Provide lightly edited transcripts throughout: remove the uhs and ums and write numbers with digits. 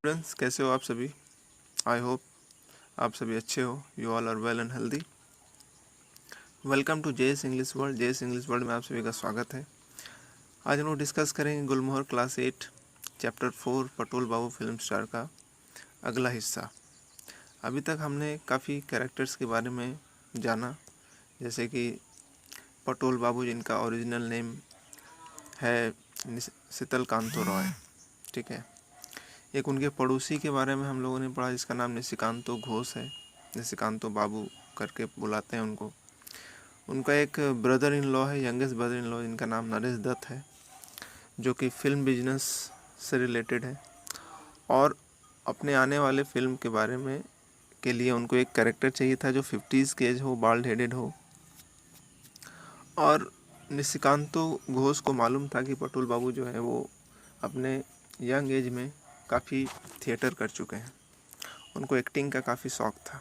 Friends, कैसे हो आप सभी। आई होप आप सभी अच्छे हो। You all are well and healthy. Welcome to JS English world. JS English world में आप सभी का स्वागत है। आज हम लोग डिस्कस करेंगे गुलमोहर क्लास 8 चैप्टर 4 पटोल बाबू फिल्म स्टार का अगला हिस्सा। अभी तक हमने काफ़ी कैरेक्टर्स के बारे में जाना, जैसे कि पटोल बाबू जिनका ओरिजिनल नेम है शीतल कांतो रॉय, ठीक है। एक उनके पड़ोसी के बारे में हम लोगों ने पढ़ा जिसका नाम निशिकांतो घोष है, निशिकांतो बाबू करके बुलाते हैं उनको। उनका एक ब्रदर इन लॉ है, यंगेस्ट ब्रदर इन लॉ, जिनका नाम नरेश दत्त है, जो कि फ़िल्म बिजनेस से रिलेटेड है। और अपने आने वाले फिल्म के बारे में के लिए उनको एक कैरेक्टर चाहिए था जो 50s के एज हो, बाल्ड हेडेड हो। और निशिकांतो घोष को मालूम था कि पटोल बाबू जो है वो अपने यंग एज में काफ़ी थिएटर कर चुके हैं, उनको एक्टिंग का काफ़ी शौक़ था,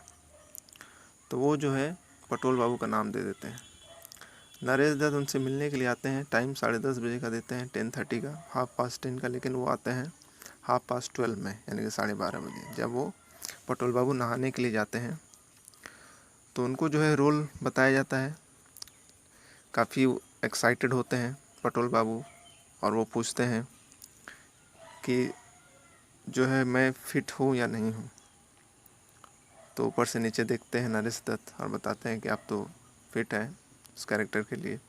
तो वो जो है पटोल बाबू का नाम दे देते हैं। नरेश दत्त उनसे मिलने के लिए आते हैं। टाइम 10:30 बजे का देते हैं, 10:30 का, 10:30 का, लेकिन वो आते हैं 12:30 में, यानी कि 12:30 बजे, जब वो पटोल बाबू नहाने के लिए जाते हैं। तो उनको जो है रोल बताया जाता है। काफ़ी एक्साइटेड होते हैं पटोल बाबू और वो पूछते हैं कि जो है मैं फिट हूँ या नहीं हूँ। तो ऊपर से नीचे देखते हैं नरेश दत्त और बताते हैं कि आप तो फिट हैं उस कैरेक्टर के लिए,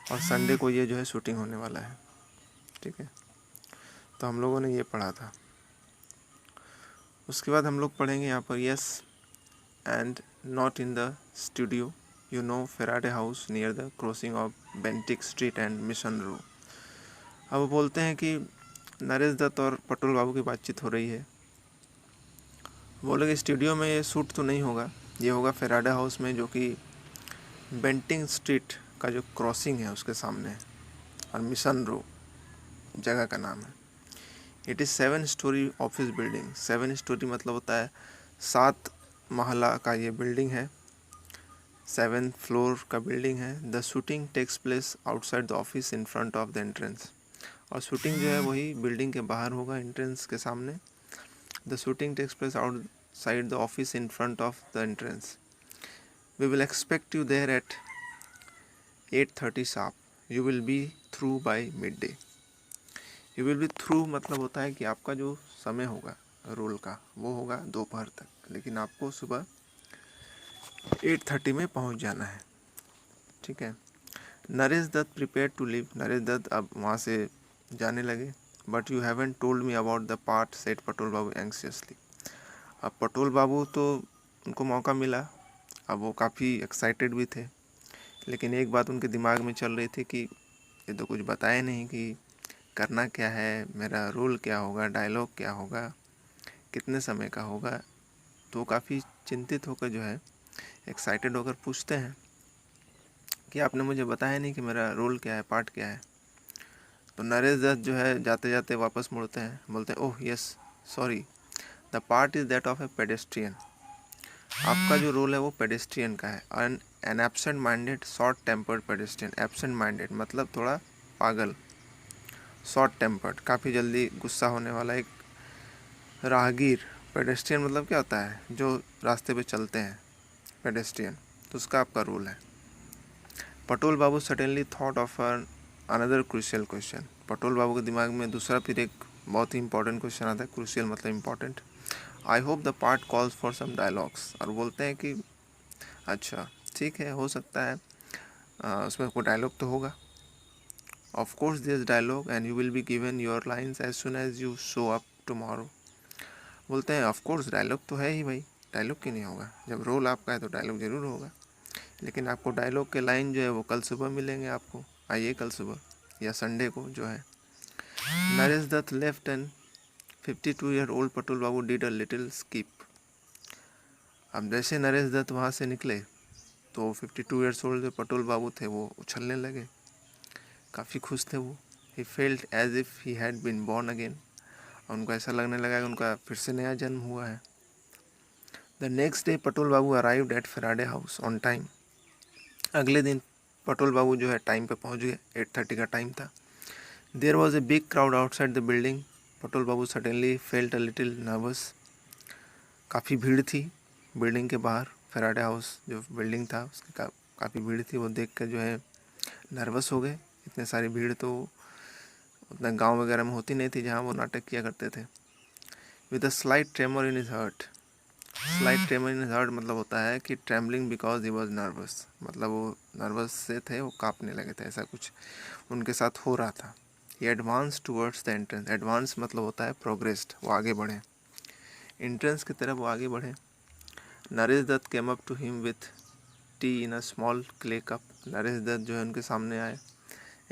और संडे को ये जो है शूटिंग होने वाला है, ठीक है। तो हम लोगों ने ये पढ़ा था। उसके बाद हम लोग पढ़ेंगे यहाँ पर yes and not in the studio, you know Faraday House near the crossing of Bentinck Street and Mission Row. अब वो बोलते हैं कि नरेश दत्त और पटोल बाबू की बातचीत हो रही है। बोले कि स्टूडियो में ये शूट तो नहीं होगा, ये होगा फेराडे हाउस में, जो कि बेंटिंग स्ट्रीट का जो क्रॉसिंग है उसके सामने है, और मिशन रो जगह का नाम है। It is 7 story office building. 7 story मतलब होता है 7 महला का ये बिल्डिंग है, 7th फ्लोर का बिल्डिंग है। The shooting takes place outside the office in front of the entrance. और शूटिंग जो है वही बिल्डिंग के बाहर होगा, एंट्रेंस के सामने। The shooting takes place outside the office in front of the entrance. We will expect you there at 8:30 sharp. You will be through by mid day. You will be through मतलब होता है कि आपका जो समय होगा रोल का वो होगा दोपहर तक, लेकिन आपको सुबह 8:30 में पहुंच जाना है, ठीक है। Naresh Dutt prepare to leave. Naresh Dutt अब वहाँ से जाने लगे। But you haven't told me about the part, said Patol Babu anxiously. अब पटोल बाबू तो उनको मौका मिला, अब वो काफ़ी एक्साइटेड भी थे, लेकिन एक बात उनके दिमाग में चल रही थी कि ये तो कुछ बताया नहीं कि करना क्या है, मेरा रोल क्या होगा, डायलॉग क्या होगा, कितने समय का होगा। तो काफ़ी चिंतित होकर जो है एक्साइटेड होकर पूछते हैं कि आपने मुझे बताया नहीं कि मेरा रोल क्या है, पार्ट क्या है। तो नरेश दत्त जो है जाते जाते वापस मुड़ते हैं, बोलते हैं oh yes sorry, the part is that of a pedestrian. आपका जो रोल है वो पेडेस्ट्रियन का है। An absent minded short tempered pedestrian. Absent minded मतलब थोड़ा पागल, शॉर्ट टेम्पर्ड काफ़ी जल्दी गुस्सा होने वाला एक राहगीर। पेडेस्ट्रियन मतलब क्या होता है, जो रास्ते पे चलते हैं, पेडेस्ट्रियन, तो उसका आपका रोल है। Patol Babu suddenly thought of another crucial question. Patol Babu के दिमाग में दूसरा फिर एक बहुत ही इंपॉर्टेंट क्वेश्चन आता है। क्रूशियल मतलब important. I hope the part calls for some dialogues. और बोलते हैं कि अच्छा ठीक है, हो सकता है उसमें कोई डायलॉग तो होगा। Of course there is dialogue and you will be given your lines as soon as you show up tomorrow. बोलते हैं ऑफ कोर्स डायलॉग तो है ही भाई, डायलॉग क्यों नहीं होगा, जब रोल आपका है तो डायलॉग ज़रूर होगा, लेकिन आपको डायलॉग के लाइन जो है वो कल सुबह मिलेंगे आपको। आइए कल सुबह या संडे को जो है। Naresh Dutt left and 52-year-old Patol Babu did a little skip. अब जैसे नरेश दत्त वहाँ से निकले तो 52 ईयर्स ओल्ड जो पटोल बाबू थे वो उछलने लगे, काफ़ी खुश थे वो। He felt as if he had been born again. और उनको ऐसा लगने लगा कि उनका फिर से नया जन्म हुआ है। The next day Patol Babu arrived at Faraday House on time. अगले दिन पटोल बाबू जो है टाइम पे पहुंच गए, 8:30 का टाइम था। There was a big crowd outside the building Patol Babu suddenly felt a little nervous. काफ़ी भीड़ थी बिल्डिंग के बाहर, फैराडे हाउस जो बिल्डिंग था उसकी काफ़ी भीड़ थी। वो देख कर जो है नर्वस हो गए। इतने सारी भीड़ तो उतना गांव वगैरह में होती नहीं थी जहां वो नाटक किया करते थे। With a slight tremor in his heart. Slight tremor in his heart मतलब होता है कि trembling because he was nervous, मतलब वो नर्वस से थे, वो काँपने लगे थे, ऐसा कुछ उनके साथ हो रहा था। ये advance towards the entrance. Advance मतलब होता है प्रोग्रेस्ड, वो आगे बढ़े, एंट्रेंस की तरफ वो आगे बढ़े। Naresh Dutt came up to him with tea in a small clay cup. Naresh Dutt जो है उनके सामने आए।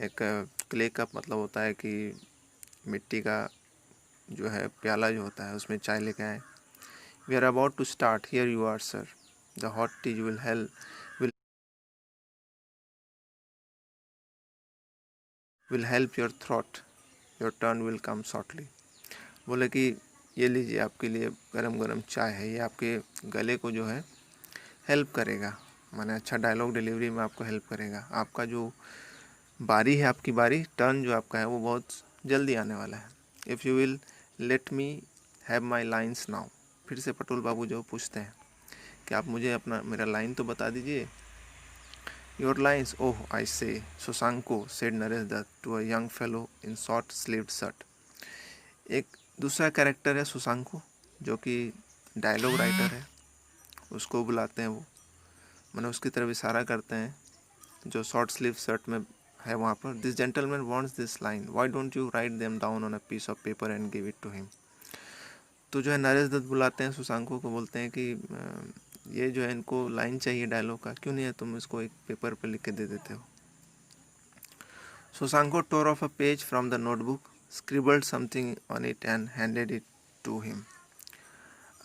एक क्ले कप मतलब होता है कि मिट्टी का जो है प्याला जो होता है उसमें चाय लेके आए। We are about to start, here you are sir, the hot tea will help your throat, your turn will come shortly. बोले कि ये लीजिए आपके लिए गरम गरम चाय है, ये आपके गले को जो है हेल्प करेगा, माने अच्छा डायलॉग डिलीवरी में आपको हेल्प करेगा। आपका जो बारी है, आपकी बारी, टर्न जो आपका है वो बहुत जल्दी आने वाला है। If you will let me have my lines now. फिर से पटोल बाबू जो पूछते हैं कि आप मुझे अपना मेरा लाइन तो बता दीजिए। Your lines, oh I say Shashanko, said Naresh Dutt to a young fellow in short sleeved shirt. एक दूसरा कैरेक्टर है शशांको जो कि डायलॉग राइटर है, उसको बुलाते हैं। वो मैंने उसकी तरफ इशारा करते हैं जो शॉर्ट स्लीव शर्ट में है वहाँ पर। This gentleman wants this line, why don't you write them down on a piece of paper and give it to him. तो जो है नरेश दत्त बुलाते हैं शशांको को, बोलते हैं कि ये जो है इनको लाइन चाहिए डायलॉग का, क्यों नहीं है तुम इसको एक पेपर पर लिख के दे देते हो। शशांको tore off a page from the notebook, scribbled something on it and handed it to him.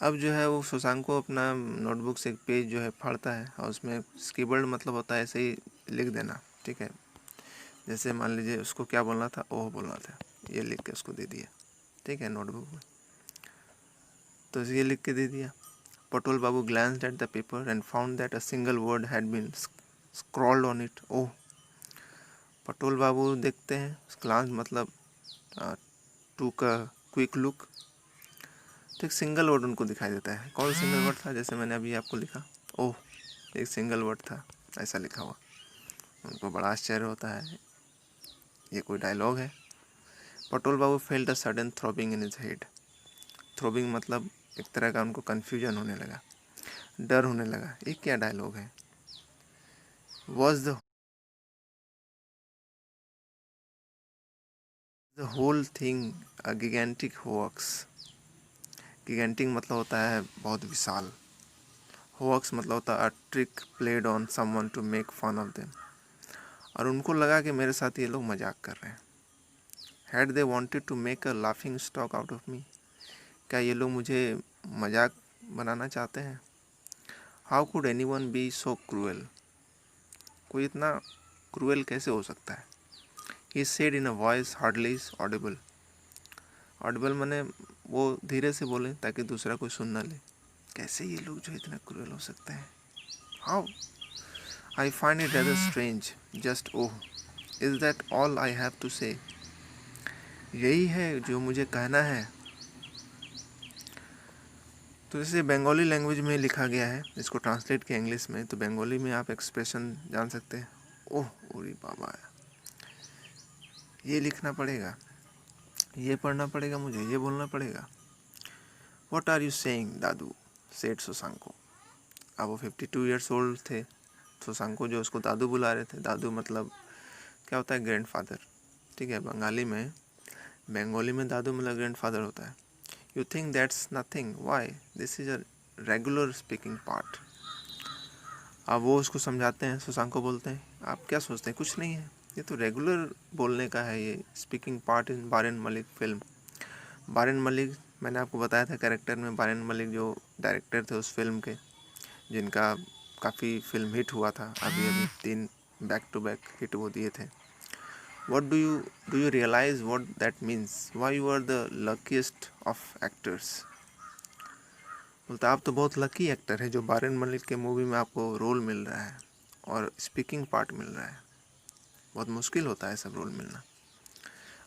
अब जो है वो शशांको अपना नोटबुक से एक पेज जो है फाड़ता है और उसमें स्क्रिबल्ड मतलब होता है ऐसे ही लिख देना, ठीक है। जैसे मान लीजिए उसको क्या बोलना था, ओह बोलना था, ये लिख के उसको दे दिया, ठीक है, नोटबुक में। तो ये लिख के दे दिया। पटोल बाबू glanced at the paper and found that a single word had been scrawled on it. ओह, पटोल बाबू देखते हैं, ग्लांस मतलब टू का क्विक लुक, तो एक सिंगल वर्ड उनको दिखाई देता है। कौन सिंगल वर्ड था? जैसे मैंने अभी आपको लिखा, ओह, एक सिंगल वर्ड था, ऐसा लिखा हुआ। उनको बड़ा आश्चर्य होता है, ये कोई डायलॉग है। Patol Babu felt a sudden throbbing in his head. Throbbing मतलब एक तरह का उनको कन्फ्यूजन होने लगा, डर होने लगा, ये क्या डायलॉग है। Was the whole thing a gigantic hoax. Gigantic मतलब होता है बहुत विशाल, होअक्स मतलब होता है a trick played on someone to make fun of them. और उनको लगा कि मेरे साथ ये लोग मजाक कर रहे हैं। Had they wanted to make a laughing stock out of me. क्या ये लोग मुझे मजाक बनाना चाहते हैं। How could any one be so cruel. कोई इतना क्रूएल कैसे हो सकता है। He said in a voice hardly audible. Audible मैंने वो धीरे से बोले ताकि दूसरा कोई सुन ना ले। कैसे ये लोग जो इतना क्रूएल हो सकते हैं। How I find it rather strange, just oh, is that all I have to say. यही है जो मुझे कहना है। तो इसे बंगाली लैंग्वेज में लिखा गया है, इसको ट्रांसलेट किया इंग्लिश में। तो बंगाली में आप एक्सप्रेशन जान सकते हैं, ओह ओरी बाबा, ये लिखना पड़ेगा, ये पढ़ना पड़ेगा, मुझे ये बोलना पड़ेगा। What are you saying dadu, said Shashanko. अब वो 52 ईयर्स ओल्ड थे। शशांको जो उसको दादू बुला रहे थे, दादू मतलब क्या होता है, ग्रैंडफादर, ठीक है। बंगाली में दादू मतलब ग्रैंडफादर होता है। You think that's nothing, why, this is a regular speaking part. अब वो उसको समझाते हैं, शशांको बोलते हैं आप क्या सोचते हैं, कुछ नहीं है, ये तो रेगुलर बोलने का है, ये speaking part in Warren Malik film. Warren Malik मैंने आपको बताया था कैरेक्टर में, बारेन मलिक जो डायरेक्टर थे उस फिल्म के, जिनका काफ़ी फिल्म हिट हुआ था, अभी 3 बैक टू बैक हिट वो दिए थे। What do you realize what that means? Why you are the luckiest of actors? बोलता आप तो बहुत लकी एक्टर है जो बारेन मलिक के मूवी में आपको रोल मिल रहा है और स्पीकिंग पार्ट मिल रहा है। बहुत मुश्किल होता है सब रोल मिलना।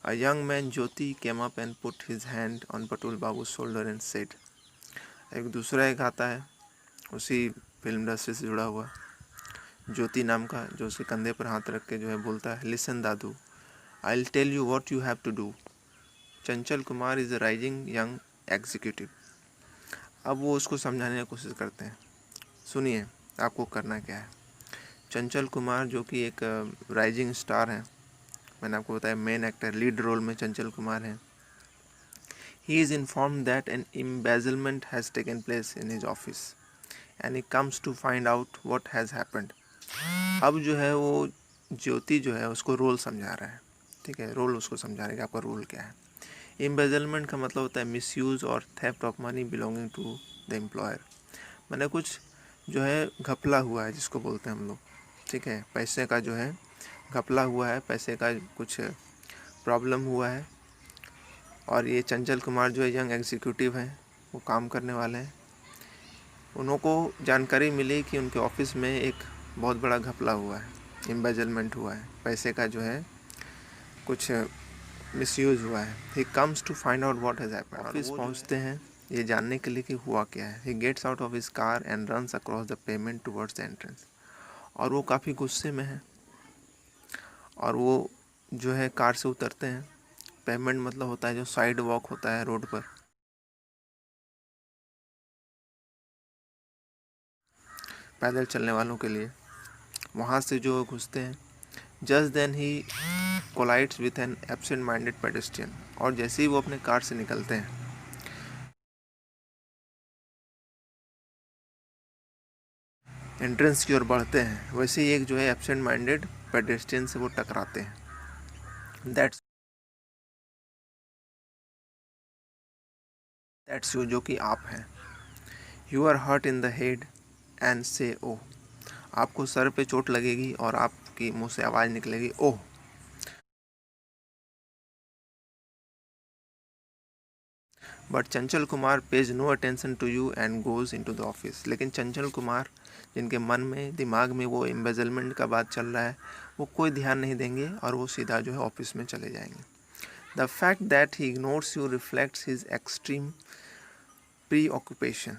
A young man Jyoti came up and put his hand on Patul Babu's shoulder and said, एक दूसरा एक आता है उसी फिल्म इंडस्ट्री से जुड़ा हुआ ज्योति नाम का, जो उसके कंधे पर हाथ रख के जो है बोलता है, listen dadu, I will tell you what you have to do. Chanchal Kumar is a rising young executive. अब वो उसको समझाने की कोशिश करते हैं, सुनिए आपको करना क्या है। चंचल कुमार जो कि एक राइजिंग स्टार है, मैंने आपको बताया मेन एक्टर लीड रोल में चंचल कुमार हैं। He is informed that an embezzlement has taken place in his office and he comes to find out what has happened. अब जो है वो ज्योति जो है उसको रोल समझा रहा है, ठीक है, रोल उसको समझा रहा है कि आपका रोल क्या है। एम्बेजलमेंट का मतलब होता है मिसयूज़ और theft of money belonging to the employer. मैंने कुछ जो है घपला हुआ है जिसको बोलते हैं हम लोग, ठीक है, पैसे का जो है घपला हुआ है, पैसे का कुछ प्रॉब्लम हुआ है। और ये चंचल कुमार जो है यंग एग्जीक्यूटिव हैं, वो काम करने वाले हैं। उनको जानकारी मिली कि उनके ऑफिस में एक बहुत बड़ा घपला हुआ है, एम्बेजलमेंट हुआ है, पैसे का जो है कुछ मिसयूज़ हुआ है। He comes to find out what has happened. Office पहुंचते हैं ये जानने के लिए कि हुआ क्या है। He gets out of his car and runs across the pavement towards the entrance. और वो काफ़ी गुस्से में है और वो जो है कार से उतरते हैं। पेमेंट मतलब होता है जो साइड वॉक होता है रोड पर, पैदल चलने वालों के लिए, वहाँ से जो घुसते हैं। Just then he collides with an absent minded pedestrian. और जैसे ही वो अपने कार से निकलते हैं, एंट्रेंस की ओर बढ़ते हैं, वैसे ही एक जो है एब्सेंट माइंडेड पेडेस्ट्रियन से वो टकराते हैं। दैट्स यू, जो कि आप हैं। You are hurt in the head and say oh. आपको सर पे चोट लगेगी और आपकी मुंह से आवाज़ निकलेगी oh. But Chanchal Kumar pays no attention to you and goes into the office. लेकिन चंचल कुमार जिनके मन में दिमाग में वो एम्बेजलमेंट का बात चल रहा है, वो कोई ध्यान नहीं देंगे और वो सीधा जो है ऑफिस में चले जाएंगे। The fact that he ignores you reflects his extreme pre occupation.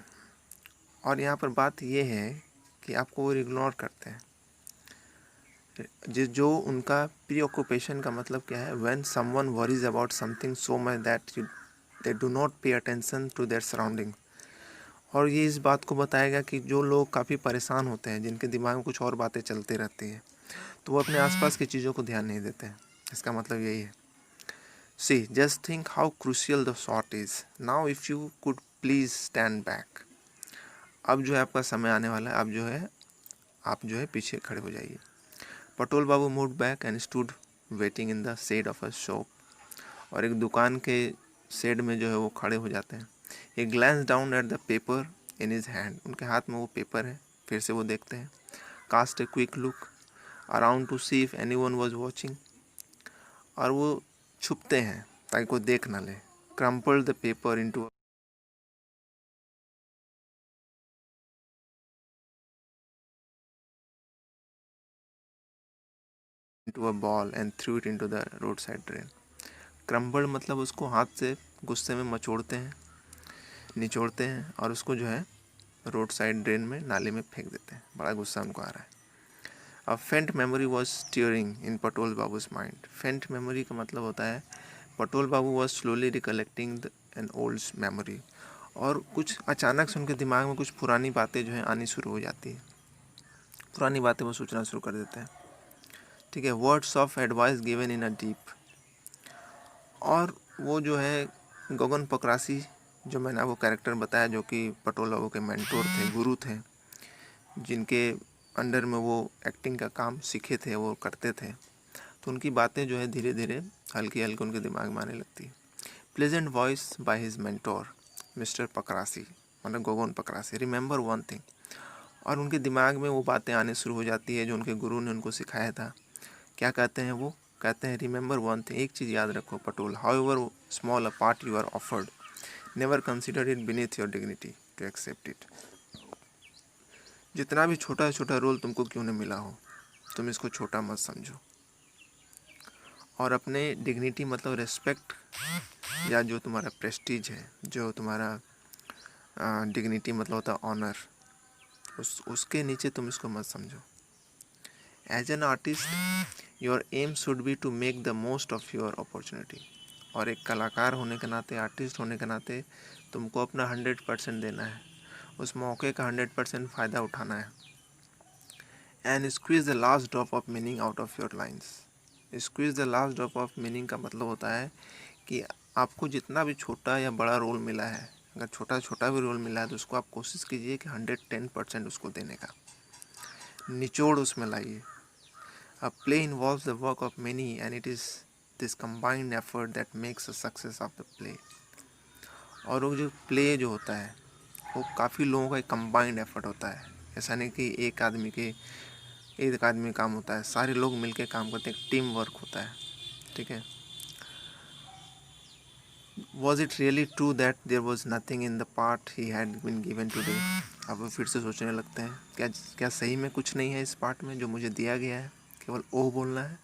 और यहाँ पर बात ये है कि आपको वो इग्नोर करते हैं। जो उनका प्री ऑक्यूपेशन का मतलब क्या है, when someone worries about something so much that they do not pay attention to their surrounding. और ये इस बात को बताएगा कि जो लोग काफ़ी परेशान होते हैं, जिनके दिमाग में कुछ और बातें चलती रहती हैं, तो वो अपने आसपास की चीज़ों को ध्यान नहीं देते हैं। इसका मतलब यही है। See just think how crucial the shot is now if you could please stand back. अब जो है आपका समय आने वाला है, अब जो है आप जो है पीछे खड़े हो जाइए। Patol Babu moved back and stood waiting in the shade of a shop. और एक दुकान के शेड में जो है वो खड़े हो जाते हैं। He glanced down at the paper in his hand. उनके हाथ में वो पेपर है, फिर से वो देखते हैं। Cast a quick look around to see if anyone was watching. और वो छुपते हैं ताकि कोई देख ना ले। Crumpled the paper into a ball and threw it into the roadside drain. Crumbled मतलब उसको हाथ से गुस्से में मचोड़ते हैं, निचोड़ते हैं और उसको जो है रोड साइड ड्रेन में, नाले में फेंक देते हैं। बड़ा गुस्सा उनको आ रहा है। A faint memory was stirring in Patol Babu's mind. Faint memory का मतलब होता है Patol Babu was slowly recollecting an old memory. और कुछ अचानक से उनके दिमाग में कुछ पुरानी बातें जो है आनी शुरू हो जाती है, पुरानी बातें वो सोचना शुरू कर देते हैं, ठीक है। Words of advice given in a deep. और वो जो है गगन पकरासी, जो मैंने आपको कैरेक्टर बताया, जो कि पटोल बाबू के मेंटोर थे, गुरु थे, जिनके अंडर में वो एक्टिंग का काम सीखे थे, वो करते थे, तो उनकी बातें जो है धीरे धीरे हल्की हल्की उनके दिमाग में आने लगती है। Pleasant voice by his mentor mister Pakrasi, मतलब Gagan Pakrasi, remember one thing. और उनके दिमाग में वो बातें आने शुरू हो जाती है जो उनके गुरु ने उनको सिखाया था। क्या कहते हैं वो? कहते हैं रिमेंबर वन थिंग, एक चीज़ याद रखो Patol, however small a part you are offered, never consider it beneath your dignity to accept it. जितना भी छोटा छोटा रोल तुमको क्यों न मिला हो, तुम इसको छोटा मत समझो। और अपने डिग्निटी मतलब रिस्पेक्ट या जो तुम्हारा प्रेस्टीज है, जो तुम्हारा डिग्निटी मतलब होता है ऑनर, उसके नीचे तुम इसको मत समझो। As an artist your aim should be to make the most of your opportunity. और एक कलाकार होने के नाते, आर्टिस्ट होने के नाते तुमको अपना 100% देना है, उस मौके का 100% फ़ायदा उठाना है। And squeeze the last drop of meaning out of your lines. Squeeze the last drop of meaning का मतलब होता है कि आपको जितना भी छोटा या बड़ा रोल मिला है, अगर छोटा छोटा भी रोल मिला है तो उसको आप कोशिश कीजिए कि 110% उसको देने का, निचोड़ उसमें लाइए। A play involves the work of many and it is this combined effort that makes a success of the play। और वो जो प्ले जो होता है वो काफ़ी लोगों का एक कंबाइंड एफर्ट होता है। ऐसा नहीं कि एक आदमी काम होता है, सारे लोग मिलकर काम करते हैं, टीम वर्क होता है। ठीक है। Was it really true that there was nothing in the part he had been given today? अब वो फिर से सोचने लगते हैं, क्या सही में कुछ नहीं है इस पार्ट में जो मुझे दिया गया है, केवल ओह बोलना है।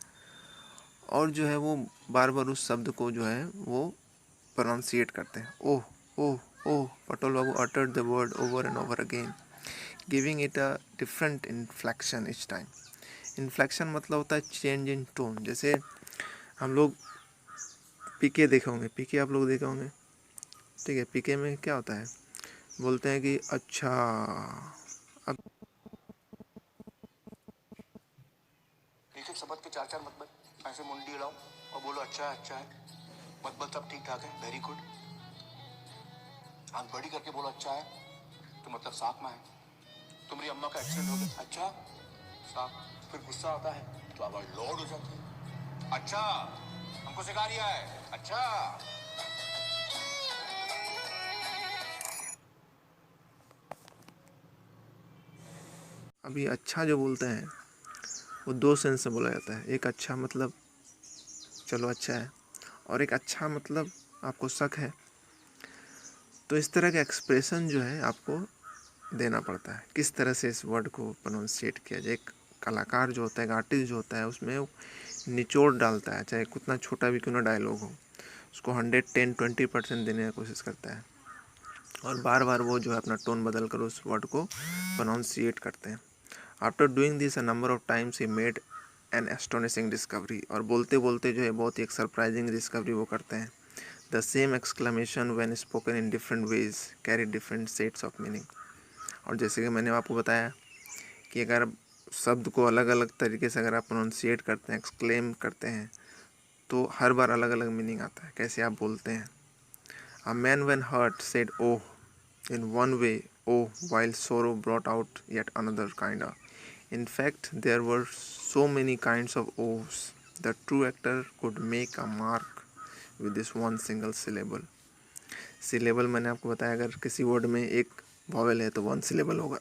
और जो है वो बार बार उस शब्द को जो है वो प्रोनाउंसिएट करते हैं, ओह ओह ओह। पटोल बाबू uttered the word over and over again, giving it a different inflection each time। Inflection मतलब होता है चेंज इन टोन। जैसे हम लोग पीके देखे होंगे, पीके आप लोग देखे होंगे, ठीक है। पीके में क्या होता है, बोलते हैं कि अच्छा। अब एक एक शब्द के चार चार मतलब ऐसे मुंडी हिलाओ और बोलो अच्छा है, अच्छा है, मतलब सब ठीक ठाक है, वेरी गुड। आंख बड़ी करके बोलो अच्छा है तो मतलब साफ में है। तुम्हारी अम्मा का एक्सीडेंट हो गया, अच्छा साफ। फिर गुस्सा आता है तो आवाज लॉर्ड हो जाती है, अच्छा हमको सिखा रिया है, अच्छा। अभी अच्छा जो बोलते हैं वो दो सेंस में बोला जाता है। एक अच्छा मतलब चलो अच्छा है, और एक अच्छा मतलब आपको शक है। तो इस तरह का एक्सप्रेशन जो है आपको देना पड़ता है, किस तरह से इस वर्ड को प्रोनाउंसिएट किया जाए। एक कलाकार जो होता है, एक आर्टिस्ट जो होता है, उसमें निचोड़ डालता है, चाहे कितना छोटा भी क्यों ना डायलॉग हो, उसको 110-20% देने की कोशिश करता है। और बार बार वो जो है अपना टोन बदल कर उस वर्ड को प्रोनाउंसिएट करते हैं। After doing this a number of times he made an astonishing discovery. और बोलते बोलते जो है बहुत ही एक सरप्राइजिंग डिस्कवरी वो करते हैं। The same exclamation when spoken in different ways carry different sets of meaning. और जैसे कि मैंने आपको बताया कि अगर शब्द को अलग अलग तरीके से अगर आप प्रोनाउंसिएट करते हैं, एक्सक्लेम करते हैं, तो हर बार अलग अलग मीनिंग आता है, कैसे आप बोलते हैं। A man when hurt said oh in one way, oh, while sorrow brought out yet another kinda। In fact, there were so many kinds of ohs. The true actor could make a mark with this one single syllable। syllable मैंने आपको बताया, अगर किसी word में एक vowel है तो one syllable होगा।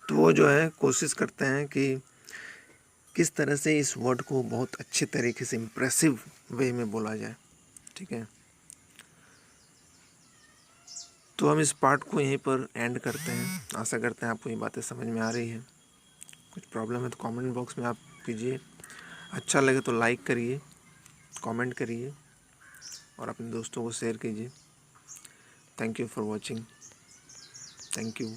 तो वो जो है कोशिश करते हैं कि किस तरह से इस वर्ड को बहुत अच्छे तरीके से इम्प्रेसिव वे में बोला जाए। ठीक है। तो हम इस पार्ट को यहीं पर एंड करते हैं। आशा करते हैं आपको ये बातें समझ में आ रही है। कुछ प्रॉब्लम है तो कमेंट बॉक्स में आप कीजिए। अच्छा लगे तो लाइक करिए, कमेंट करिए और अपने दोस्तों को शेयर कीजिए। Thank you for watching. Thank you.